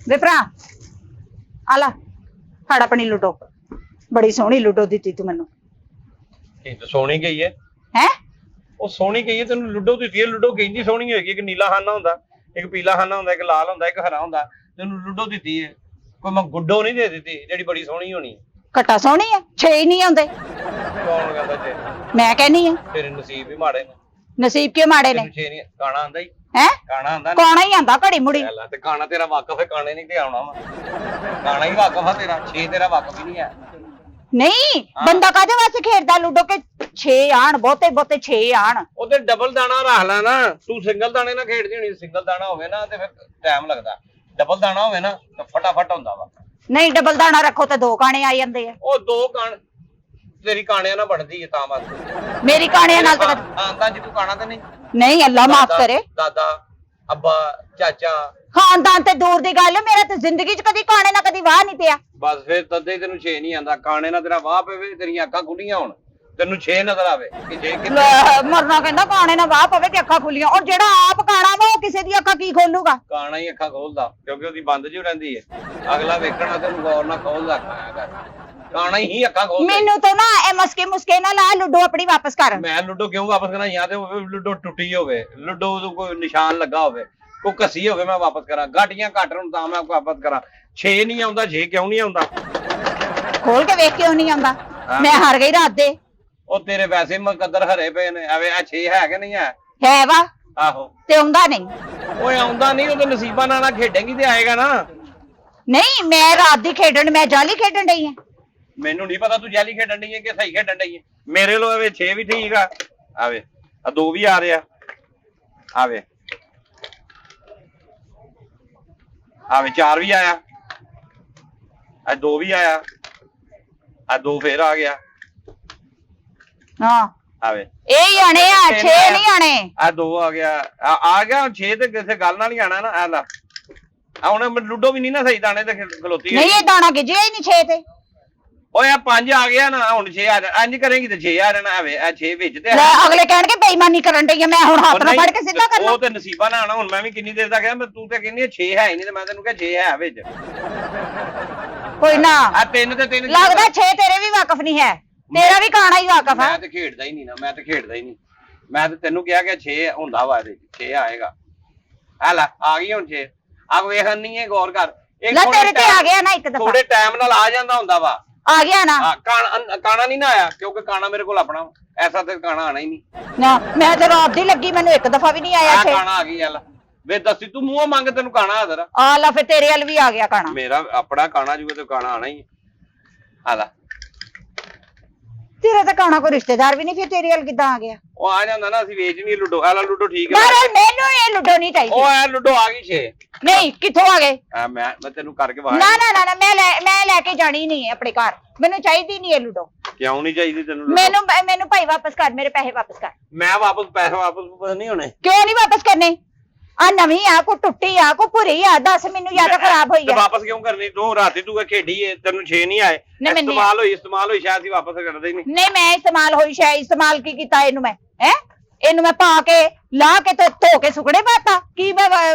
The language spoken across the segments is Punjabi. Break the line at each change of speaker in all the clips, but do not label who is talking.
ਵੇ ਭਰਾ ਆ ਲੈ ਫੜ ਆਪਣੀ ਲੁੱਡੋ। ਬੜੀ ਸੋਹਣੀ ਲੁੱਡੋ ਦਿੱਤੀ ਤੂੰ ਮੈਨੂੰ।
ਇਹ ਤਾਂ ਸੋਹਣੀ ਗਈ ਹੈ।
ਹੈ
ਉਹ ਸੋਹਣੀ ਗਈ ਹੈ, ਤੈਨੂੰ ਲੁੱਡੋ ਦਿੱਤੀ ਹੈ। ਲੁੱਡੋ ਕਹਿੰਦੀ ਸੋਹਣੀ ਹੋਏਗੀ। ਇੱਕ ਨੀਲਾ ਖਾਨਾ ਹੁੰਦਾ, ਇੱਕ ਪੀਲਾ ਖਾਨਾ ਹੁੰਦਾ, ਇੱਕ ਲਾਲ ਹੁੰਦਾ, ਇੱਕ ਹਰਾ ਹੁੰਦਾ। ਤੈਨੂੰ ਲੁੱਡੋ ਦਿੱਤੀ ਹੈ, ਕੋਈ ਮੈਂ ਗੁੱਡੋ ਨਹੀਂ ਦੇ ਦਿੱਤੀ ਜਿਹੜੀ ਬੜੀ ਸੋਹਣੀ ਹੋਣੀ।
ਘੱਟਾ ਸੋਹਣੀ ਆ, 6 ਹੀ ਨਹੀਂ ਆਉਂਦੇ।
ਕੌਣ ਕਹਿੰਦਾ ਜੇ?
ਮੈਂ ਕਹਿੰਨੀ ਆ
ਤੇਰੇ ਨਸੀਬ ਵੀ ਮਾੜੇ ਨੇ।
ਨਸੀਬ ਕਿਉਂ ਮਾੜੇ ਨੇ?
ਛੇ ਨਹੀਂ ਗਾਣਾ ਆਂਦਾ ਹੀ।
ਹੈ
ਗਾਣਾ ਆਂਦਾ
ਕੌਣਾ ਹੀ ਆਂਦਾ ਘੜੀ ਮੁੜੀ।
ਤੇ ਗਾਣਾ ਤੇਰਾ ਵਾਕਫ ਹੈ, ਗਾਣੇ ਨਹੀਂ ਤੇ ਆਉਣਾ ਵਾ। ਗਾਣਾ ਹੀ ਵਾਕਫ ਆ ਤੇਰਾ, 6 ਤੇਰਾ ਵਾਕਫ ਹੀ ਨਹੀਂ ਹੈ।
ਨਹੀਂ ਬੰਦਾ ਕਾਹਦੇ ਵਾਸਤੇ ਖੇਡਦਾ ਲੁੱਡੋ ਕਿ 6 ਆਣ ਬਹੁਤੇ 6 ਆਣ।
ਉਹਦੇ ਡਬਲ ਦਾਣਾ ਰੱਖ ਲੈ ਨਾ। ਤੂੰ ਸਿੰਗਲ ਦਾਣੇ ਨਾਲ ਖੇਡਦੀ ਹੋਣੀ। ਸਿੰਗਲ ਦਾਣਾ ਹੋਵੇ ਨਾ ਤੇ ਫਿਰ ਟਾਈਮ ਲੱਗਦਾ। ਡਬਲ ਦਾਣਾ ਹੋਵੇ ਨਾ ਤਾਂ ਫਟਾਫਟ ਹੁੰਦਾ ਵਾ।
ਨਹੀਂ ਡਬਲ ਦਾਣਾ ਰੱਖੋ ਤੇ 2 ਕਾਣੇ ਆ ਜਾਂਦੇ ਆ।
ਉਹ 2 ਕਾਣ ਤੇਰੀ ਕਾਣਿਆਂ ਨਾਲ ਬਣਦੀ ਹੈ ਤਾਂ ਬਸ।
ਮੇਰੀ ਕਾਣਿਆਂ ਨਾਲ ਤਾਂ
ਆਂਦਾ ਜੀ ਤੂੰ ਕਾਣਾ ਤੇ ਨਹੀਂ।
ਨਹੀਂ ਅੱਲਾ ਮਾਫ ਕਰੇ।
ਦਾਦਾ ਅੱਬਾ ਚਾਚਾ
ਖਾਨਦਾਨ ਤੇ ਦੂਰ ਦੀ ਗੱਲ, ਮੇਰਾ ਤੇ ਜ਼ਿੰਦਗੀ 'ਚ ਕਦੀ ਕਾਣੇ ਨਾਲ ਕਦੀ ਵਾਹ ਨਹੀਂ ਪਿਆ।
ਬਸ ਫਿਰ ਤਦੇ ਤੈਨੂੰ 6 ਨਹੀਂ ਆਂਦਾ। ਕਾਣੇ ਨਾਲ ਤੇਰਾ ਵਾਹ ਪਵੇ, ਤੇਰੀਆਂ ਅੱਖਾਂ ਖੁੱਲੀਆਂ ਹੋਣ, ਤੈਨੂੰ 6 ਨਜ਼ਰ ਆਵੇ ਕਿ ਜੇ
ਮਰਨਾ ਕਹਿੰਦਾ ਕਾਣੇ ਨਾਲ ਵਾਹ ਪਵੇ ਤੇ ਅੱਖਾਂ ਖੁੱਲੀਆਂ। ਔਰ ਜਿਹੜਾ ਆਪ ਕਾਣਾ ਵਾ ਉਹ ਕਿਸੇ ਦੀ ਅੱਖਾਂ ਕੀ ਖੋਲੂਗਾ?
ਕਾਣਾ ਹੀ ਅੱਖਾਂ ਖੋਲਦਾ ਕਿਉਂਕਿ ਉਹਦੀ ਬੰਦ ਜਿਹੀ ਰਹਿੰਦੀ ਹੈ। ਅਗਲਾ ਵੇਖਣਾ ਤੈਨੂੰ ਗੌਰ ਨਾਲ ਖੋਲਦਾ ਅੱਖਾਂ। ਕਾਣਾ ਹੀ ਅੱਖਾਂ ਖੋਲਦਾ।
ਮੈਨੂੰ ਤਾਂ ਨਾ ਇਹ ਮੁਸਕੇ ਨਾ ਲਾ। ਲੁੱਡੋ ਆਪਣੀ ਵਾਪਸ ਕਰ।
ਮੈਂ ਲੁੱਡੋ ਕਿਉਂ ਵਾਪਸ ਕਰਾਂ? ਜਾਂ ਤੇ ਲੁੱਡੋ ਟੁੱਟੀ ਹੋਵੇ, ਲੁੱਡੋ ਤੋਂ ਕੋਈ ਨਿਸ਼ਾਨ ਲੱਗਾ ਹੋਵੇ, ਕੋਈ ਘਸੀ ਹੋਵੇ, ਮੈਂ ਵਾਪਸ ਕਰਾਂ। ਗਾਟੀਆਂ ਘੱਟ ਹੋਣ ਤਾਂ ਮੈਂ ਵਾਪਸ ਕਰਾਂ। 6 ਨਹੀਂ ਆਉਂਦਾ। 6 ਕਿਉਂ ਨਹੀਂ ਆਉਂਦਾ?
ਖੋਲ ਕੇ ਵੇਖ ਕਿਉਂ ਨਹੀਂ ਆਉਂਦਾ? ਮੈਂ ਹਾਰ ਗਈ ਰਾਤ ਦੇ।
ਉਹ ਤੇਰੇ ਵੈਸੇ ਮੁਕੱਦਰ ਹਰੇ ਪਏ ਨੇ। ਐਵੇਂ ਆ 6 ਹੈ ਕਿ ਨਹੀਂ ਹੈ?
ਹੈ ਵਾ
ਆਹੋ
ਤੇ ਆਉਂਦਾ ਨਹੀਂ।
ਓਏ ਆਉਂਦਾ ਨਹੀਂ। ਉਹਦੇ ਨਸੀਬਾਂ ਨਾਲ ਖੇਡੇਂਗੀ ਤੇ ਆਏਗਾ ਨਾ।
ਨਹੀਂ ਮੈਂ ਰਾਤ ਦੀ ਖੇਡਣ, ਮੈਂ ਜਾਲੀ ਖੇਡਣ ਡਈ ਆ।
ਮੈਨੂੰ ਨਹੀਂ ਪਤਾ ਤੂੰ ਜੈਲੀ ਖੇਡਣ ਡਈ ਹੈ ਕਿ ਸਹੀ ਖੇਡਣ ਡਈ ਹੈ। ਮੇਰੇ ਲੋ ਐਵੇਂ 6 ਵੀ ਠੀਕ ਆ। ਆਵੇ ਆ 2 ਵੀ ਆ ਰਿਹਾ। ਆਵੇ ਆਵੇ 4 ਵੀ ਆਇਆ। ਆ 2 ਵੀ ਆਇਆ। ਆ 2 ਫੇਰ ਆ ਗਿਆ।
ਹਾਂ
ਆਵੇ
ਇਹ ਹੀ ਆਣੇ ਆ। 6 ਨਹੀਂ ਆਣੇ।
ਆ 2 ਆ ਗਿਆ। ਆ ਗਿਆ 6 ਤੇ ਕਿਸੇ ਗੱਲ ਨਾਲ ਹੀ ਆਣਾ ਨਾ। ਆ ਲੈ ਆ ਹੁਣ ਲੁੱਡੋ ਵੀ ਨਹੀਂ ਨਾ ਸਹੀ ਦਾਣੇ ਤੇ ਖਲੋਤੀ।
ਨਹੀਂ ਇਹ ਦਾਣਾ ਗਿਜਿਆ ਹੀ ਨਹੀਂ 6 ਤੇ।
ਓਏ ਆ 5 ਆ ਗਿਆ ਨਾ। ਹੁਣ 6 ਆ ਜਾਣਾ। ਇੰਜ ਕਰੇਗੀ ਤੇ 6 ਆ ਜਾਣਾ। ਆਵੇ ਆ 6 ਵਿੱਚ ਤੇ
ਅਗਲੇ ਕਹਿਣਗੇ ਬੇਈਮਾਨੀ ਕਰਨ ਡਈ ਆ। ਮੈਂ ਹੁਣ ਹੱਥ ਨਾਲ ਫੜ ਕੇ ਸਿੱਧਾ ਕਰਨਾ।
ਉਹ ਤੇ ਨਸੀਬਾਂ ਨਾਲ ਆਣਾ। ਹੁਣ ਮੈਂ ਵੀ ਕਿੰਨੀ ਦੇਰ ਦਾ ਕਿਹਾ। ਤੂੰ ਤੇ ਕਹਿੰਦੀ 6 ਹੈ ਹੀ ਨਹੀਂ ਤੇ ਮੈਂ ਤੈਨੂੰ ਕਿਹਾ 6 ਹੈ ਵਿੱਚ।
ਕੋਈ ਨਾ
ਆ 3 ਤੇ 3
ਲੱਗਦਾ 6 ਤੇਰੇ ਵੀ ਵਾਕਫ ਨਹੀਂ ਹੈ। ਤੇਰਾ ਵੀ ਕਾਣਾ ਹੀ ਵਾਕਫ ਹੈ।
ਮੈਂ ਤੇ ਖੇਡਦਾ ਹੀ ਨਹੀਂ ਨਾ। ਮੈਂ ਤੇ ਖੇਡਦਾ ਹੀ ਨਹੀਂ। ਮੈਂ ਤੇ ਤੈਨੂੰ ਕਿਹਾ ਕਿ 6 ਹੁੰਦਾ ਵਾ ਇਹਦੇ 6 ਆਏਗਾ। ਆ ਲੈ ਆ ਗਈ ਹੁਣ 6। ਆ ਵੇਖਣ ਨਹੀਂ ਹੈ, ਗੌਰ ਕਰ।
ਲੈ ਤੇਰੇ ਤੇ ਆ ਗਿਆ ਨਾ ਇੱਕ ਦਫਾ।
ਥੋੜੇ ਟਾਈਮ ਨਾਲ ਆ ਜਾਂਦਾ ਹੁੰਦਾ ਵਾ।
ਆ ਗਿਆ ਨਾ।
ਕਾਣਾ ਨਹੀਂ ਨਾ ਆਇਆ ਕਿਉਂਕਿ ਕਾਣਾ ਮੇਰੇ ਕੋਲ ਆਪਣਾ। ਐਸਾ ਤੇ ਕਾਣਾ ਆਣਾ ਹੀ ਨਹੀਂ
ਨਾ। ਮੈਂ ਤੇ ਰਾਤ ਦੀ ਲੱਗੀ, ਮੈਨੂੰ ਇੱਕ ਦਫਾ ਵੀ ਨਹੀਂ ਆਇਆ 6।
ਕਾਣਾ ਆ ਗਈ। ਆ ਵੇ ਦੱਸੀ ਤੂੰ ਮੂੰਹੋਂ ਮੰਗ, ਤੈਨੂੰ ਕਾਣਾ ਆਦਰ
ਆ ਲੈ ਫਿਰ ਤੇਰੇ ਵੱਲ ਵੀ ਆ ਗਿਆ ਕਾਣਾ।
ਮੇਰਾ ਆਪਣਾ ਕਾਣਾ ਜੂਗਾ ਤੇ ਕਾਣਾ ਆਣਾ ਹੀ। ਆ ਲੈ
ਤੇਰਾ ਤਾਂ ਕਾਣਾ ਕੋਈ ਰਿਸ਼ਤੇਦਾਰ ਵੀ ਨਹੀਂ, ਫਿਰ ਤੇਰੇ ਵੱਲ ਕਿੱਦਾਂ ਆ ਗਿਆ?
ਉਹ ਆ ਜਾਂਦਾ ਨਾ। ਅਸੀਂ ਵੇਚਣੀ ਲੁੱਡੋ। ਆ ਲੈ ਲੁੱਡੋ ਠੀਕ ਹੈ।
ਮੈਨੂੰ ਇਹ ਲੁੱਡੋ ਨਹੀਂ ਚਾਹੀਦੀ।
ਉਹ ਆ ਲੁੱਡੋ ਆ ਗਈ 6।
ਨਹੀਂ ਕਿੱਥੋਂ ਆ ਗਏ?
ਮੈਂ ਤੈਨੂੰ ਕਰਕੇ ਵਾਹ।
ਨਾ ਨਾ ਨਾ ਮੈਂ ਲੈ ਕੇ ਜਾਣੀ ਨਹੀਂ ਆਪਣੇ ਘਰ। ਮੈਨੂੰ ਚਾਹੀਦੀ ਨਹੀਂ ਇਹ ਲੁੱਡੋ।
ਕਿਉਂ ਨਹੀਂ ਚਾਹੀਦੀ ਤੈਨੂੰ?
ਮੈਨੂੰ ਭਾਈ ਵਾਪਸ ਕਰ, ਮੇਰੇ ਪੈਸੇ ਵਾਪਸ ਕਰ।
ਮੈਂ ਪੈਸੇ ਵਾਪਸ ਨਹੀਂ ਹੋਣੇ।
ਕਿਉਂ ਨਹੀਂ ਵਾਪਸ ਕਰਨੇ? ਆ ਨਵੀਂ ਆ, ਕੋ ਟੁੱਟੀ ਆ, ਕੋ ਭੁਰੀ ਆ। ਦੱਸ ਮੈਨੂੰ ਜਾਂ ਤਾਂ ਖਰਾਬ ਹੋਈ ਆ।
ਵਾਪਸ ਕਿਉਂ ਕਰਨੀ? ਤੂੰ ਰਾਤੀ ਤੂੰ ਖੇਡੀ ਏ, ਤੈਨੂੰ 6 ਨਹੀਂ ਆਏ। ਇਸਤੇਮਾਲ ਹੋਈ ਸ਼ਾਇਦ ਹੀ ਵਾਪਸ ਕਰਦੇ ਹੀ ਨਹੀਂ।
ਨਹੀਂ ਮੈਂ ਇਸਤੇਮਾਲ ਹੋਈ ਸ਼ਾਇਦ। ਇਸਤੇਮਾਲ ਕੀ ਕੀਤਾ ਇਹਨੂੰ ਮੈਂ? ਹੈ ਇਹਨੂੰ ਮੈਂ ਪਾ ਕੇ ਲਾ ਕੇ ਤੇ ਧੋ ਕੇ ਸੁਕਣੇ ਪਾਤਾ। ਕੀ ਮੈਂ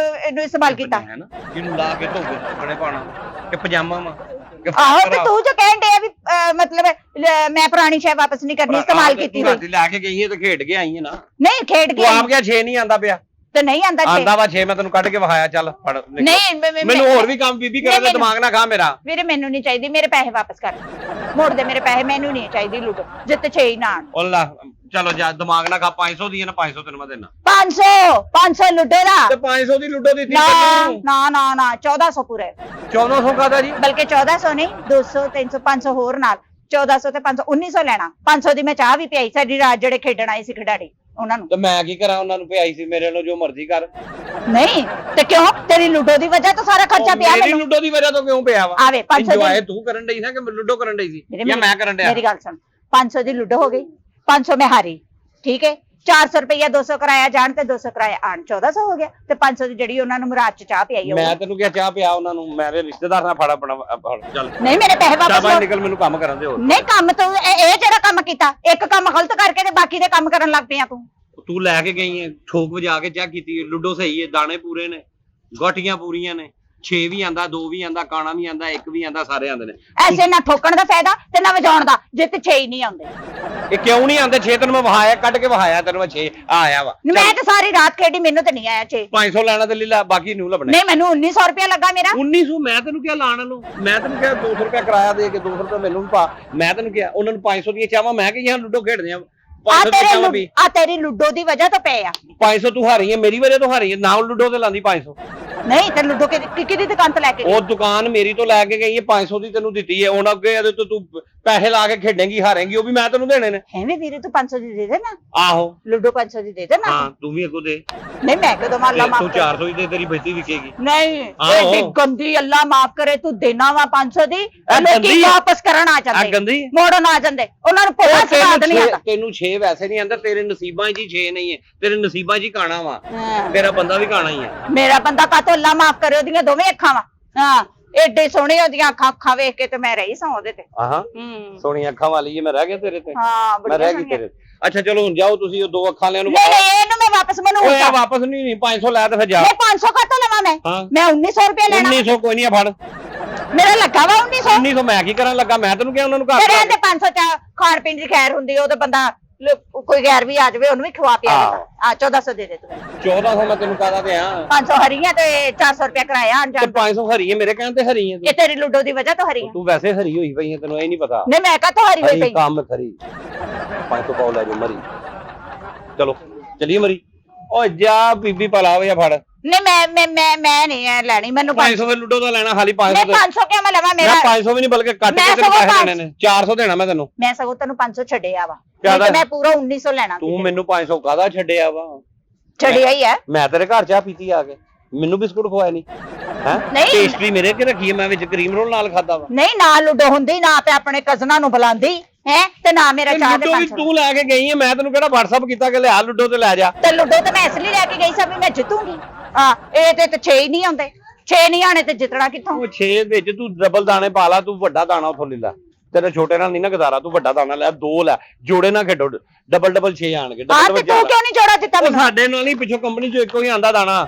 ਇਹਨੂੰ ਇਸਤੇਮਾਲ ਕੀਤਾ?
ਹੈ ਨਾ ਇਹਨੂੰ ਲਾ ਕੇ ਧੋ ਕੇ ਸੁਕਣੇ ਪਾਣਾ ਕਿ ਪਜਾਮਾ ਵਾ।
ਆਹੋ ਤੇ ਤੂੰ ਜੋ ਕਹਿਣ ਡਿਆ ਵੀ ਮਤਲਬ ਮੈਂ ਪੁਰਾਣੀ ਸ਼ੈ ਵਾਪਸ ਨਹੀਂ ਕਰਨੀ, ਇਸਤੇਮਾਲ ਕੀਤੀ ਹੋਈ।
ਰਾਤੀ ਲੈ ਕੇ ਗਈ ਹੈ ਤੇ ਖੇਡ ਕੇ ਆਈ ਹੈ ਨਾ।
ਨਹੀਂ ਖੇਡ ਕੇ
ਆਪ ਗਿਆ 6 ਨਹੀਂ ਆਂਦਾ ਪਿਆ
ਤੇ ਨਹੀਂ ਆਂਦਾ 6
ਆਂਦਾ ਵਾ 6। ਮੈਂ ਤੈਨੂੰ ਕੱਢ ਕੇ ਵਿਖਾਇਆ। ਚੱਲ ਫੜ।
ਨਹੀਂ
ਮੈਨੂੰ ਹੋਰ ਵੀ ਕੰਮ ਬੀਬੀ ਕਰਨ ਦਾ ਦਿਮਾਗ ਨਾ ਖਾ ਮੇਰਾ।
ਵੀਰੇ ਮੈਨੂੰ ਨਹੀਂ ਚਾਹੀਦੀ। ਮੇਰੇ ਪੈਸੇ ਵਾਪਸ ਕਰ। ਮੋੜ ਦੇ ਮੇਰੇ ਪੈਸੇ। ਮੈਨੂੰ ਨਹੀਂ ਚਾਹੀਦੀ ਲੁੱਡੋ ਜਿੱਤੇ 6 ਹੀ ਨਾ ਆਣ।
ਅੱਲਾ ਚਲੋ ਜਾ ਦਿਮਾਗ ਨਾ ਖਾ। 500 ਦੀ ਹੈ ਨਾ। 500 ਤੈਨੂੰ ਮੈਂ ਦੇਣਾ।
500 ਲੁੱਡੋ ਦਾ।
ਤੇ 500 ਦੀ ਲੁੱਡੋ ਦਿੱਤੀ
ਨਾ ਨਾ ਨਾ ਨਾ 1400 ਪੂਰੇ।
1400 ਕਾਦਾ ਜੀ?
ਬਲਕਿ 1400 ਨਹੀਂ 200 300 500 ਹੋਰ ਨਾਲ 1400 ਤੇ 500 1900 ਲੈਣਾ। 500 ਦੀ ਮੈਂ ਚਾਹ ਵੀ ਪਿਆਈ ਸਾਡੀ ਰਾਤ ਜਿਹੜੇ ਖੇਡਣ ਆਏ ਸੀ ਖਿਡਾਰੀ ਉਹਨਾਂ ਨੂੰ।
ਤੇ ਮੈਂ ਕੀ ਕਰਾਂ? ਉਹਨਾਂ ਨੂੰ ਪਿਆਈ ਸੀ। ਮੇਰੇ ਨਾਲ ਜੋ ਮਰਜ਼ੀ ਕਰ।
ਨਹੀਂ ਤੇ ਕਿਉਂ? ਤੇਰੀ ਲੁੱਡੋ ਦੀ ਵਜ੍ਹਾ ਤੋਂ ਸਾਰਾ ਖਰਚਾ ਪਿਆ
ਮੇਰੀ ਲੁੱਡੋ ਦੀ ਵਜ੍ਹਾ ਤੋਂ ਕਿਉਂ ਪਿਆ ਵਾ?
ਆਵੇ 500
ਇੰਜੋਏ ਤੂੰ ਕਰਨ ਡਈ ਸੀ ਕਿ ਲੁੱਡੋ ਕਰਨ ਡਈ ਸੀ ਜਾਂ ਮੈਂ ਕਰਨ ਡਿਆ?
ਮੇਰੀ ਗੱਲ ਸੁਣ। 500 ਦੀ ਲੁੱਡੋ ਹੋ ਗਈ। 500 ਮੈਂ ਹਾਰੀ। ਠੀਕ ਹੈ। 400 ਰੁਪਇਆ 200 ਕਰਾਇਆ ਜਾਣ ਤੇ 200 ਕਰਾਇਆ ਆਣ 1400 ਹੋ ਗਿਆ। ਤੇ 500 ਦੀ ਜਿਹੜੀ ਉਹਨਾਂ ਨੂੰ ਮੁਰਾਦ ਚ ਚਾਹ ਪਿਆਈ।
ਮੈਂ ਤੈਨੂੰ ਕਿਹਾ ਚਾਹ ਪਿਆ ਉਹਨਾਂ ਨੂੰ। ਮੇਰੇ ਰਿਸ਼ਤੇਦਾਰ ਨਾਲ ਫੜ ਆਪਣਾ। ਚੱਲ
ਨਹੀਂ ਮੇਰੇ ਪੈਸੇ ਵਾਪਸ
ਬਾਹਰ ਨਿਕਲ। ਮੈਨੂੰ ਕੰਮ ਕਰਨ ਦੇ ਹੋਰ।
ਨਹੀਂ ਕੰਮ ਤੂੰ ਇਹ ਜਿਹੜਾ ਕੰਮ ਕੀਤਾ, ਇੱਕ ਕੰਮ ਗਲਤ ਕਰਕੇ ਤੇ ਬਾਕੀ ਦੇ ਕੰਮ ਕਰਨ ਲੱਗ ਪਿਆ ਤੂੰ।
ਤੂੰ ਲੈ ਕੇ ਗਈ ਹੈ ਠੋਕ ਵਜਾ ਕੇ ਚੈੱਕ ਕੀਤੀ। ਲੁੱਡੋ ਸਹੀ ਹੈ, ਦਾਣੇ ਪੂਰੇ ਨੇ, ਗੋਟੀਆਂ ਪੂਰੀਆਂ ਨੇ, 6 ਵੀ ਆਂਦਾ 2 ਵੀ ਆਂਦਾ ਕਾਣਾ ਵੀ ਆਂਦਾ 1 ਵੀ ਆਂਦਾ ਸਾਰੇ ਆਂਦੇ ਨੇ
ਐਸੇ ਨਾ ਠੋਕਣ ਦਾ ਫਾਇਦਾ ਤੇ ਨਾ ਵਜਾਉਣ ਦਾ ਜੇ ਤੇ 6 ਹੀ ਨਹੀਂ ਆਉਂਦੇ।
ਇਹ ਕਿਉਂ ਨਹੀਂ ਆਂਦੇ 6 ਤੈਨੂੰ ਮੈਂ ਵਹਾਇਆ ਕੱਢ ਕੇ ਵਹਾਇਆ ਤੈਨੂੰ ਮੈਂ 6 ਆਇਆ ਵਾ
ਮੈਂ ਤਾਂ ਸਾਰੀ ਰਾਤ ਖੇਡੀ ਮੈਨੂੰ ਤੇ ਨਹੀਂ ਆਇਆ 6
500 ਲੈਣਾ ਤੇ ਲੈ ਲਾ ਬਾਕੀ ਨੂੰ ਲੱਭਣਾ
ਨਹੀਂ ਮੈਨੂੰ 1900 ਰੁਪਇਆ ਲੱਗਾ ਮੇਰਾ
1900 ਮੈਂ ਤੈਨੂੰ ਕਿਹਾ ਲਾਣ ਨੂੰ ਮੈਂ ਤੈਨੂੰ ਕਿਹਾ 200 ਰੁਪਇਆ ਕਿਰਾਇਆ ਦੇ ਕੇ 200 ਰੁਪਇਆ ਮੈਨੂੰ ਵੀ ਪਾ ਮੈਂ ਤੈਨੂੰ ਕਿਹਾ ਉਹਨਾਂ ਨੂੰ 500 ਦੀਆਂ ਚਾਹਾਂ ਮੈਂ ਕਿ ਯਾਰ ਲੁੱਡੋ ਖੇਡਦੇ ਆ 500 ਦੀ
ਆ ਤੇਰੀ ਲੁੱਡੋ ਦੀ ਵਜ੍ਹਾ ਤੋਂ ਪਏ ਆ
500 ਤੂੰ ਹਾਰੀ ਹੈ ਮੇਰੀ ਵਜ੍ਹਾ ਤੋਂ ਹਾਰੀ ਹੈ ਨਾ ਲੁੱਡੋ ਤੇ ਲਾਂਦੀ 500
ਨਹੀਂ ਤੇ ਲੁੱਡੋ ਕਿਹਦੀ ਦੁਕਾਨ ਤੋਂ ਲੈ ਕੇ
ਉਹ ਦੁਕਾਨ ਮੇਰੀ ਤੋਂ ਲੈ ਕੇ ਗਈ ਹੈ 500 ਦੀ ਤੈਨੂੰ ਦਿੱਤੀ ਹੈ ਹੁਣ ਅੱਗੇ ਇਹਦੇ ਤੋਂ ਤੂੰ ਪੈਸੇ ਲਾ ਕੇ ਖੇਡੇਂਗੀ ਹਾਰੇਂਗੀ ਉਹ ਵੀ ਮੈਂ ਤੈਨੂੰ ਦੇਣੇ ਨੇ
ਐਵੇਂ ਵੀਰੇ ਤੂੰ 500 ਦੀ ਦੇ ਦੇ ਨਾ
ਆਹੋ
ਲੁੱਡੋ 500 ਦੀ ਦੇ ਦੇ ਨਾ
ਹਾਂ ਤੂੰ ਵੀ ਅੱਗੋਂ ਦੇ
ਨਹੀਂ ਮੈਂ ਕਦੋਂ ਅੱਲਾ ਮਾਫ
ਤੂੰ 400 ਦੀ ਦੇ ਤੇਰੀ ਬੇਇੱਜ਼ਤੀ ਵਿਕੇਗੀ
ਨਹੀਂ ਏਡੀ ਗੰਦੀ ਅੱਲਾ ਮਾਫ ਕਰੇ ਤੂੰ ਦੇਣਾ ਵਾ 500 ਦੀ ਲੋਕੀ ਵਾਪਸ ਕਰਨ ਆ ਜਾਂਦੇ
ਗੰਦੀ
ਮੋੜਨ ਆ ਜਾਂਦੇ ਉਹਨਾਂ ਨੂੰ ਪਤਾ ਸਵਾਦ ਨਹੀਂ ਆਉਂਦਾ
ਤੈਨੂੰ 6 ਵੈਸੇ ਨਹੀਂ ਆਂਦਾ ਤੇਰੇ ਨਸੀਬਾਂ 'ਚ ਹੀ 6 ਨਹੀਂ ਹੈ ਤੇਰੇ ਨਸੀਬਾਂ 'ਚ ਹੀ ਕਾਣਾ ਵਾ ਤੇਰਾ ਬੰਦਾ ਵੀ ਕਾਣਾ ਹੀ ਹੈ
ਮੇਰਾ ਬੰਦਾ ਕਾਤੋਂ ਅੱਲਾ ਮਾਫ ਕਰੇ ਉਹਦੀਆਂ ਦੋਵੇਂ ਅੱਖਾਂ ਵਾ ਹਾਂ ਏਡੇ ਸੋਹਣੇ ਉਹਦੀਆਂ ਅੱਖਾਂ ਵੇਖ ਕੇ ਤੇ ਮੈਂ ਰਹੀ ਸਾਂ ਉਹਦੇ ਤੇ
ਆਹਾਂ ਸੋਹਣੀਆਂ ਅੱਖਾਂ ਵਾਲੀ ਮੈਂ ਰਹਿ ਗਿਆ ਤੇਰੇ ਤੇ
ਹਾਂ
ਮੈਂ ਰਹਿ ਗਈ ਤੇਰੇ ਅੱਛਾ ਚਲੋ ਹੁਣ ਜਾਓ ਤੁਸੀਂ ਉਹ 2 ਅੱਖਾਂ ਵਾਲਿਆਂ ਨੂੰ
ਨਹੀਂ ਇਹਨੂੰ ਮੈਂ ਵਾਪਸ ਬਣਾਉਂਗਾ
ਓਏ ਵਾਪਸ ਨਹੀਂ 500 ਲੈ ਤੇ ਫਿਰ ਜਾ
ਮੈਂ 500 ਕਾਤੋਂ ਲਵਾਂ ਮੈਂ 1900 ਰੁਪਏ ਲੈਣਾ
1900 ਕੋਈ ਨਹੀਂ ਫੜ
ਮੇਰਾ ਲੱਗਾ ਵਾ 1900
1900 ਮੈਂ ਕੀ ਕਰਨ ਲੱਗਾ ਮੈਂ ਤੈਨੂੰ ਕਿਹਾ ਉਹਨਾਂ ਨੂੰ
ਤੇਰੇ
ਘਰ
ਤੇ 500 ਚ ਖਾਣ ਪੀਣ ਦੀ ਖੈਰ ਹੁੰਦੀ ਉਹ ਤੇ ਬੰਦਾ ਕੋਈ ਗੈਰ ਵੀ ਆ ਜਾਵੇ ਉਹਨੂੰ ਵੀ ਖਵਾ ਪਿਆ ਆ 1400 ਦੇ ਦੇ ਤੂੰ
1400 ਮੈਂ ਤੈਨੂੰ ਕਹਦਾ ਤੇ ਆ
500 ਹਰੀਆਂ ਤੇ 400 ਰੁਪਏ ਕਿਰਾਇਆ ਆਣ
ਤੇ
ਜਾਣ
500 ਹਰੀ ਹੈ ਮੇਰੇ ਕਹਿਣ ਤੇ ਹਰੀ ਹੈ
ਇਹ ਤੇਰੀ ਲੁੱਡੋ ਦੀ ਵਜ੍ਹਾ ਤੋਂ ਹਰੀਆਂ
ਤੂੰ ਵੈਸੇ ਹਰੀ ਹੋਈ ਪਈ ਹੈ ਤੈਨੂੰ ਇਹ ਨਹੀਂ ਪਤਾ
ਨਹੀਂ ਮੈਂ ਕਾ ਤੋਂ ਹਰੀ ਹੋਈ ਪਈ
ਕੰਮ ਖਰੀ 500 ਪਾਉ ਲੈ ਜੋ ਮਰੀ ਚਲੋ ਚਲੀਏ ਮਰੀ ਓ ਜਾ ਬੀਬੀ ਪਲਾ ਹੋਇਆ ਫੜ
ਨਹੀਂ ਮੈਂ ਨਹੀਂ ਲੈਣੀ ਮੈਨੂੰ
500 ਦੇ ਲੁੱਡੋ ਦਾ ਲੈਣਾ ਖਾਲੀ 500
ਮੈਂ 500 ਕਿਉਂ ਮੈਂ ਲਵਾਂ ਮੇਰਾ
ਮੈਂ 500 ਵੀ ਨਹੀਂ ਬਲਕਿ ਕੱਟ ਕੇ ਤੈਨੂੰ ਪੈਸੇ ਦੇਣੇ ਨੇ 400 ਦੇਣਾ ਮੈਂ ਤੈਨੂੰ
ਮੈਂ ਸਗੋਂ ਤੈਨੂੰ 500 ਛੱਡਿਆ ਵਾ ਮੈਂ ਪੂਰਾ 1900 ਲੈਣਾ
ਤੂੰ ਮੈਨੂੰ 500 ਕਾਹਦਾ ਛੱਡਿਆ ਵਾ
ਛੱਡਿਆ ਹੀ ਹੈ
ਮੈਂ ਤੇਰੇ ਘਰ ਚਾਹ ਪੀਤੀ ਆ ਕੇ ਮੈਨੂੰ ਬਿਸਕੁਟ ਖਵਾਇਆ ਨਹੀਂ ਹੈ ਪੇਸਟਰੀ ਮੇਰੇ ਕੇ ਰੱਖੀ ਹੈ ਮੈਂ ਵਿੱਚ ਕਰੀਮ ਰੋਲ ਨਾਲ ਖਾਦਾ ਵਾ
ਨਹੀਂ ਨਾ ਲੁੱਡੋ ਹੁੰਦੀ ਨਾ ਤੇ ਆਪਣੇ ਕਜ਼ਨਾਂ ਨੂੰ ਬੁਲਾਉਂਦੀ ਹੈ ਤੇ ਨਾ ਮੇਰਾ ਚਾਹ ਦੇ 500
ਤੂੰ ਲੈ ਕੇ ਗਈ ਹੈ ਮੈਂ ਤੈਨੂੰ ਕਿਹੜਾ WhatsApp ਕੀਤਾ ਕਿ ਲਿਆ ਲੁੱਡੋ ਤੇ ਲੈ ਜਾ
ਤੇ ਲੁੱਡੋ ਤੇ ਮੈਂ ਇਸ ਲਈ ਲੈ ਕੇ ਗਈ ਸੀ ਵੀ ਮੈਂ ਜਿੱਤੂਗੀ ਹਾਂ ਇਹ ਤੇ 6 ਹੀ ਨਹੀਂ ਆਉਂਦੇ 6 ਨਹੀਂ ਆਣੇ ਤੇ ਜਿੱਤਣਾ ਕਿੱਥੋਂ
ਉਹ 6 ਵਿੱਚ ਤੂੰ ਡਬਲ ਦਾਣੇ ਪਾ ਲਾ ਤੂੰ ਵੱਡਾ ਦਾਣਾ ਉਥੋਂ ਲੈ ਲੈ ਤੇਰੇ ਛੋਟੇ ਨਾਲ ਨਹੀਂ ਨਾ ਗਜ਼ਾਰਾ ਤੂੰ ਵੱਡਾ ਦਾਣਾ ਲੈ 2 ਲੈ ਜੋੜੇ ਨਾ ਖੇਡੋ ਡਬਲ 6 ਆਣਗੇ
ਹਾਂ ਤੇ ਤੂੰ ਕਿਉਂ ਨਹੀਂ ਜੋੜਾ ਦਿੱਤਾ
ਉਹ ਸਾਡੇ ਨਾਲ ਨਹੀਂ ਪਿੱਛੋਂ ਕੰਪਨੀ ਚੋਂ ਇੱਕੋ ਹੀ ਆਂਦਾ ਦਾਣਾ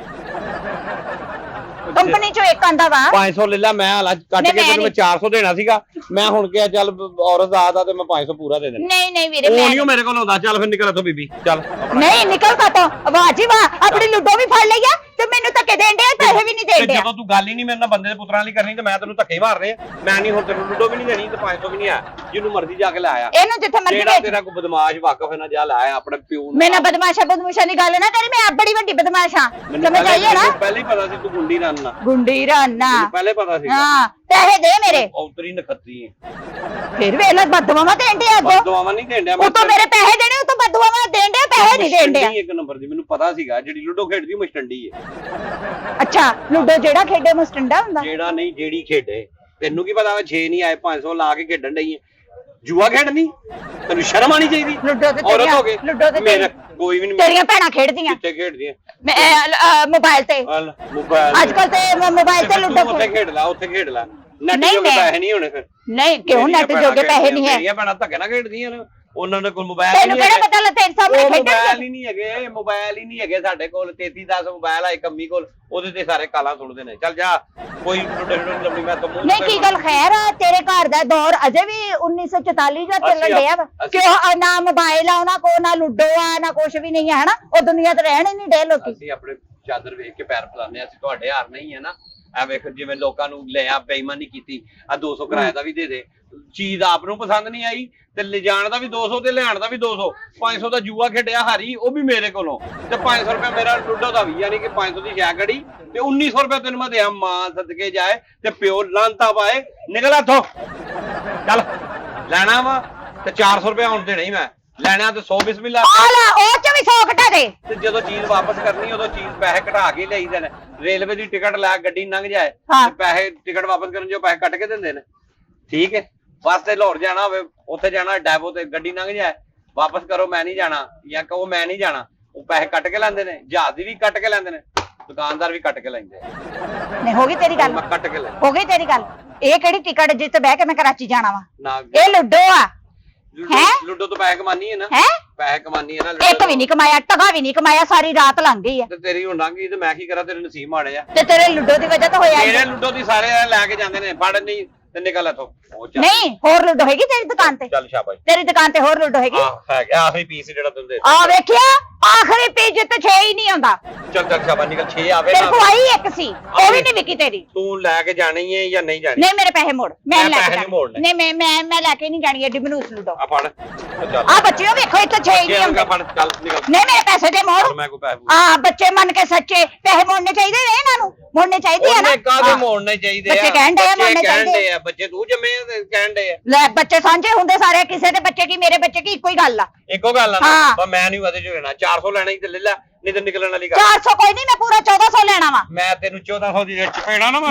ਕੰਪਨੀ ਚੋਂ ਇੱਕ ਆਂਦਾ ਵਾ
500 ਲੈ ਲੈ ਮੈਂ ਹਾਲਾ ਕੱਟ ਕੇ ਤੈਨੂੰ ਮੈਂ 400 ਦੇਣਾ ਸੀਗਾ ਮੈਂ ਹੁਣ ਕਿਹਾ ਚੱਲ ਔਰਤ ਆਦਾ ਤੇ ਮੈਂ 500 ਪੂਰਾ ਦੇ ਦੇਣਾ
ਨਹੀਂ ਵੀਰੇ
ਉਹ ਨਹੀਂ ਮੇਰੇ ਕੋਲ ਆਉਂਦਾ ਚੱਲ ਫਿਰ ਨਿਕਲ ਇੱਥੋਂ ਬੀਬੀ ਚੱਲ
ਨਹੀਂ ਨਿਕਲ ਕਾਤੋਂ ਵਾਹ ਜੀ ਵਾਹ ਆਪਣੀ ਲੁੱਡੋ ਵੀ ਫੜ ਲਈਆ ਤੇ ਮੈਨੂੰ ਧੱਕੇ ਦੇਣ ਦੇ ਪੈਸੇ ਵੀ ਨਹੀਂ ਦੇਣ ਦੇ
ਜਦੋਂ ਤੂੰ ਗੱਲ ਹੀ ਨਹੀਂ ਮੇਰੇ ਨਾਲ ਬੰਦੇ ਦੇ ਪੁੱਤਰਾਂ ਲਈ ਕਰਨੀ ਤੇ ਮੈਂ ਤੈਨੂੰ ਧੱਕੇ ਮਾਰਨੇ ਮੈਂ ਨਹੀਂ ਹੁਣ ਤੈਨੂੰ ਲੁੱਡੋ ਵੀ ਨਹੀਂ ਦੇਣੀ ਤੇ 500 ਵੀ ਨਹੀਂ ਆ ਜਿਹਨੂੰ ਮਰਜ਼ੀ ਜਾ ਕੇ ਲੈ ਆਇਆ
ਇਹਨੂੰ ਜਿੱਥੇ ਮਰਜ਼ੀ
ਜਿਹੜਾ ਤੇਰਾ ਕੋਈ ਬਦਮਾਸ਼ ਵਾਕਫ ਹੈ ਨਾ ਜਾ ਲੈ ਆਪਣੇ ਪਿਓ ਨੂੰ
ਮੈਨਾਂ ਬਦਮਾਸ਼ਾਂ ਦੀ ਗੱਲ ਨਾ ਕਰੀ ਮੈਂ ਬੜੀ ਵੱਡੀ ਬਦਮਾਸ਼ਾਂ ਸਮਝ ਆਈ ਹੈ ਨਾ
ਪਹਿਲੇ ਹੀ ਪਤਾ ਸੀ ਤੂੰ ਗੁੰਡੀ ਰੰਨਾ
ਗੁੰਡੀ ਰੰਨਾ
ਪਹਿਲੇ ਪਤਾ ਸੀ
ਹਾਂ ਪੈਸੇ ਦੇ ਮੇਰੇ
ਔਤਰੀ ਨਖੱਤੀ ਹੈ
ਫਿਰ ਵੇਲਾ ਬਦਦੁਆਵਾਂ ਦੇਣ ਦੇ ਅੱਗੋਂ
ਬਦਦੁਆਵਾਂ ਨਹੀਂ ਦੇਣ ਡਿਆ
ਉਹ ਤਾਂ ਮੇਰੇ ਪੈਸੇ ਦੇਣੇ ਉਹ ਤਾਂ ਬਦਦੁਆਵਾਂ ਦੇਣ ਦੇ ਪੈਸੇ ਨਹੀਂ ਦੇਣ ਦੇ
ਇੱਕ ਨੰਬਰ ਦੀ ਮੈਨੂੰ ਪਤਾ ਸੀਗਾ ਜਿਹੜੀ ਲੁੱਡੋ ਖੇਡਦੀ ਉਹ ਮਸਟੰਡੀ ਹੈ
ਅੱਛਾ ਲੁੱਡੋ ਜਿਹੜਾ ਖੇਡੇ ਮਸਟੰਡਾ ਹੁੰਦਾ
ਜਿਹੜਾ ਨਹੀਂ ਜਿਹੜੀ ਖੇਡੇ ਤੈਨੂੰ ਕੀ ਪਤਾ 6 ਨਹੀਂ ਆਏ 500 ਲਾ ਕੇ ਖੇਡਣ ਡਈ ਹੈ ਜੂਆ ਖੇਡਣੀ ਤੈਨੂੰ ਸ਼ਰਮ ਆਣੀ ਚਾਹੀਦੀ
ਲੁੱਡੋ ਤੇ
ਔਰਤ ਹੋ ਗਏ
ਲੁੱਡੋ ਤੇ
ਮੇਰਾ ਕੋਈ ਵੀ ਨਹੀਂ
ਤੇਰੀਆਂ ਭੈਣਾਂ ਖੇਡਦੀਆਂ
ਕਿੱਥੇ ਖੇਡਦੀਆਂ
ਮੋਬਾਈਲ ਤੇ
ਮੋਬਾਈਲ
ਅੱਜ ਕੱਲ ਤੇ ਮੋਬਾਈਲ ਤੇ ਲੁੱਡੋ
ਉੱਥੇ ਖੇਡ ਲੈ ਉੱਥੇ ਖੇਡ ਲੈ ਨੈਟ ਜੋਗੇ ਪੈਸੇ ਨਹੀਂ ਹੋਣੇ ਫਿਰ
ਨਹੀਂ ਕਿਉਂ ਨੈਟ ਜੋਗੇ ਪੈਸੇ ਨਹੀਂ ਹੈ
ਮੇਰੀਆਂ ਭੈਣਾਂ ਧੱਕੇ ਨਾਲ ਖੇਡਦੀਆਂ ਨੇ ਉਹਨਾਂ ਦੇ ਕੋਲ ਮੋਬਾਈਲ
ਤੈਨੂੰ ਕਿਹੜਾ ਪਤਾ ਲੱਗਾ ਤੇਰੇ ਸਾਹਮਣੇ
ਮੋਬਾਈਲ ਹੀ ਨਹੀਂ ਹੈਗੇ ਮੋਬਾਈਲ ਹੀ ਨਹੀਂ ਹੈਗੇ ਸਾਡੇ ਕੋਲ 3310 ਮੋਬਾਈਲ ਆ ਇੱਕ ਅੰਮੀ ਕੋਲ ਉਹਦੇ ਤੇ ਸਾਰੇ ਕਾਲਾਂ ਸੁਣਦੇ ਨੇ ਚੱਲ ਜਾ ਕੋਈ ਲੰਮੀ ਮੈਂ ਤਾਂ
ਨਹੀਂ ਕੀ ਗੱਲ ਖੈਰ ਆ ਤੇਰੇ ਘਰ ਦਾ ਦੌਰ ਅਜੇ ਵੀ 1944 ਦਾ ਚੱਲਣ ਡਿਆ ਵਾ ਕਿਉਂ ਨਾ ਮੋਬਾਈਲ ਆ ਉਹਨਾਂ ਕੋਲ ਨਾ ਲੁੱਡੋ ਆ ਨਾ ਕੁਝ ਵੀ ਨਹੀਂ ਹੈ ਹਨਾ ਉਹ ਦੁਨੀਆ ਤੇ ਰਹਿਣ ਹੀ ਨਹੀਂ ਡੇ ਲੋਕੀ
ਅਸੀਂ ਆਪਣੇ ਚਾਦਰ ਵੇਖ ਕੇ ਪੈਰ ਫਲਾਉਂਦੇ ਅਸੀਂ ਤੁਹਾਡੇ ਹਾਰ ਨਹੀਂ ਹੈ ਨਾ ਐ ਵੇਖ ਜਿਵੇਂ ਲੋਕਾਂ ਨੂੰ ਲਿਆ ਬੇਈਮਾਨੀ ਕੀਤੀ ਆ 200 ਕਿਰਾਏ ਦਾ ਵੀ ਦੇ ਦੇ ਚੀਜ਼ ਆਪ ਨੂੰ ਪਸੰਦ ਨਹੀਂ ਆਈ ਤੇ ਲਿਜਾਣ ਦਾ ਵੀ 200 ਤੇ ਲਿਆਣ ਦਾ ਵੀ 200 500 ਦਾ ਜੂਆ ਖੇਡਿਆ ਹਾਰੀ ਉਹ ਵੀ ਮੇਰੇ ਕੋਲੋਂ ਤੇ 500 ਰੁਪਏ ਮੇਰਾ ਲੁੱਡੋ ਦਾ ਵੀ ਯਾਨੀ ਕਿ 500 ਦੀ ਸ਼ੈ ਗੜੀ ਤੇ 1900 ਰੁਪਏ ਤੈਨੂੰ ਮੈਂ ਦਿਆਂ ਮਾਂ ਸਦਕੇ ਜਾਏ ਤੇ ਪਿਓ ਲਾਂਤਾ ਪਾਏ ਨਿਕਲ ਇੱਥੋਂ ਚੱਲ ਲੈਣਾ ਵਾ ਤੇ 400 ਰੁਪਏ ਹੁਣ ਦੇਣਾ ਹੀ ਮੈਂ ਲੈਣਾ ਤੇ 100 ਬਿਸਮਿਲ੍ਲਾ
ਉਹ ਚ ਵੀ 100 ਘਟਾ ਦੇ
ਤੇ ਜਦੋਂ ਚੀਜ਼ ਵਾਪਸ ਕਰਨੀ ਉਦੋਂ ਚੀਜ਼ ਪੈਸੇ ਘਟਾ ਕੇ ਲਈਦੇ ਨੇ ਰੇਲਵੇ ਦੀ ਟਿਕਟ ਲੈ ਗੱਡੀ ਲੰਘ ਜਾਏ ਤੇ ਪੈਸੇ ਟਿਕਟ ਵਾਪਸ ਕਰਨ ਜੋ ਪੈਸੇ ਕੱਟ ਕੇ ਦਿੰਦੇ ਨੇ ਠੀਕ ਹੈ ਬੱਸ ਤੇ ਲਾਹੌਰ ਜਾਣਾ ਹੋਵੇ ਉੱਥੇ ਜਾਣਾ ਡੈਪੋ ਤੇ ਗੱਡੀ ਲੰਘ ਜਾਏ ਵਾਪਸ ਕਰੋ ਮੈਂ ਨਹੀਂ ਜਾਣਾ ਜਾਂ ਕਹੋ ਮੈਂ ਨਹੀਂ ਜਾਣਾ ਉਹ ਪੈਸੇ ਕੱਟ ਕੇ ਲੈਂਦੇ ਨੇ ਜਹਾਜ਼ ਵੀ ਕੱਟ ਕੇ ਲੈਂਦੇ ਨੇ ਦੁਕਾਨਦਾਰ ਵੀ ਕੱਟ ਕੇ ਲੈਂਦੇ
ਨਹੀਂ ਹੋ ਗਈ ਤੇਰੀ ਗੱਲ
ਮੈਂ ਕੱਟ ਕੇ ਲੈ
ਹੋ ਗਈ ਤੇਰੀ ਗੱਲ ਇਹ ਕਿਹੜੀ ਟਿਕਟ ਜਿੱਥੇ ਬਹਿ ਕੇ ਮੈਂ ਕਰਾਚੀ ਜਾਣਾ ਵਾ
ਨਾ
ਇਹ ਲੁੱਡੋ ਆ
ਲੁੱਡੋ ਤੋਂ ਪੈਸੇ ਕਮਾਨੀ ਹੈ ਨਾ
ਹੈ
ਪੈਸੇ ਕਮਾਨੀ ਹੈ ਨਾ
ਇੱਕ ਵੀ ਨਹੀਂ ਕਮਾਇਆ, ਟਕਾ ਵੀ ਨਹੀਂ ਕਮਾਇਆ, ਸਾਰੀ ਰਾਤ ਲੰਘ ਗਈ ਆ।
ਤੇ ਤੇਰੀ ਹੁਣ ਲੰਘ ਗਈ ਤੇ ਮੈਂ ਕੀ ਕਰਾਂ, ਤੇਰੇ ਨਸੀਬ ਮਾੜੇ ਆ।
ਤੇ ਤੇਰੇ ਲੁੱਡੋ ਦੀ ਵਜ੍ਹਾ ਤੋਂ ਹੋਇਆ
ਤੇਰੇ ਲੁੱਡੋ ਦੀ ਸਾਰੇ ਲੈ ਕੇ ਜਾਂਦੇ ਨੇ, ਫੜ ਨਹੀਂ ਤੇ ਨਿਕਲ ਇੱਥੋਂ।
ਨਹੀਂ ਹੋਰ ਲੁੱਡੋ ਹੈਗੀ ਤੇਰੀ ਦੁਕਾਨ ਤੇ?
ਚੱਲ ਸ਼ਾਬਾਸ਼,
ਤੇਰੀ ਦੁਕਾਨ ਤੇ ਹੋਰ ਲੁੱਡੋ ਹੈਗੀ?
ਹੈ ਆਖਰੀ ਪੀਸ ਜਿਹੜਾ ਤੈਨੂੰ ਦੇ।
ਆ ਵੇਖਿਆ, ਆਖਰੀ ਪੀਸ ਤੇ 6 ਹੀ ਨਹੀਂ ਆਉਂਦਾ।
ਚੱਲ ਸ਼ਾਬਾਸ਼, ਨਿਕਲ 6 ਆਵੇ
ਤੇਰੇ ਕੋਲ ਆਈ ਇੱਕ ਸੀ, ਉਹ ਵੀ ਨਹੀਂ ਵਿਕੀ ਤੇਰੀ।
ਤੂੰ ਲੈ ਕੇ ਜਾਣੀ ਹੈ ਜਾਂ ਨਹੀਂ ਜਾਣੀ?
ਨਹੀਂ ਮੇਰੇ ਪੈਸੇ ਮੋੜ, ਮੈਂ ਲੈ ਕੇ
ਮੋੜਨੇ।
ਨਹੀਂ ਮੈਂ ਲੈ ਕੇ ਨਹੀਂ ਜਾਣੀ ਐਡੀ ਬਨੂਸ ਲੁੱਡੋ।
ਆ ਫੜ ਚੱਲ,
ਆ ਬੱਚਿਓ ਵੇਖੋ ਇੱਥੇ 6 ਹੀ ਨਹੀਂ ਆਉਂਦੇ।
ਫੜ ਚੱਲ ਨਿਕਲ।
ਨਹੀਂ ਮੇਰੇ ਪੈਸੇ ਦੇ ਮੋੜ।
ਮੈਂ ਕੋਈ ਪੈਸੇ
ਆ ਬੱਚੇ ਮੰਨ ਕੇ ਸੱਚੇ ਪੈਸੇ ਮੋੜਨੇ ਚਾਹੀਦੇ ਨੇ, ਇਹਨਾਂ ਨੂੰ ਮੋੜਨੇ ਚਾਹੀਦੇ ਆ ਨਾ।
ਕਾਹਦੇ ਮੋੜਨੇ ਚਾਹੀਦੇ ਆ?
ਬੱਚੇ ਕਹਿਣ ਡਏ ਆ ਮੋੜਨੇ ਚਾਹੀਦੇ
ਆ। ਬੱਚੇ ਤੂੰ ਜੰਮੇ ਕਹਿਣ ਡਏ ਆ।
ਲੈ ਬੱਚੇ ਸਾਂਝੇ ਹੁੰਦੇ ਸਾਰੇ, ਕਿਸੇ ਦੇ ਬੱਚੇ ਕੀ ਮੇਰੇ ਬੱਚੇ ਕੀ, ਇੱਕੋ ਹੀ ਗੱਲ ਆ।
ਇੱਕੋ ਗੱਲ ਆ
ਹਾਂ।
ਨਾ, ਪਰ ਮੈਂ ਨਹੀਂ ਉਹਦੇ ਚ ਲੈਣਾ। 400 ਲੈਣਾ ਹੀ ਤੇ ਲੈ ਲੈ, ਨਹੀਂ ਤੇ ਨਿਕਲਣ ਵਾਲੀ ਗੱਲ।
400 ਕੋਈ ਨਹੀਂ, ਮੈਂ ਪੂਰਾ 1400 ਲੈਣਾ ਵਾ।
ਮੈਂ ਤੈਨੂੰ 1400 ਦੀ ਰੇਟ ਚ ਪੈਣਾ ਨਾ।
ਵੇ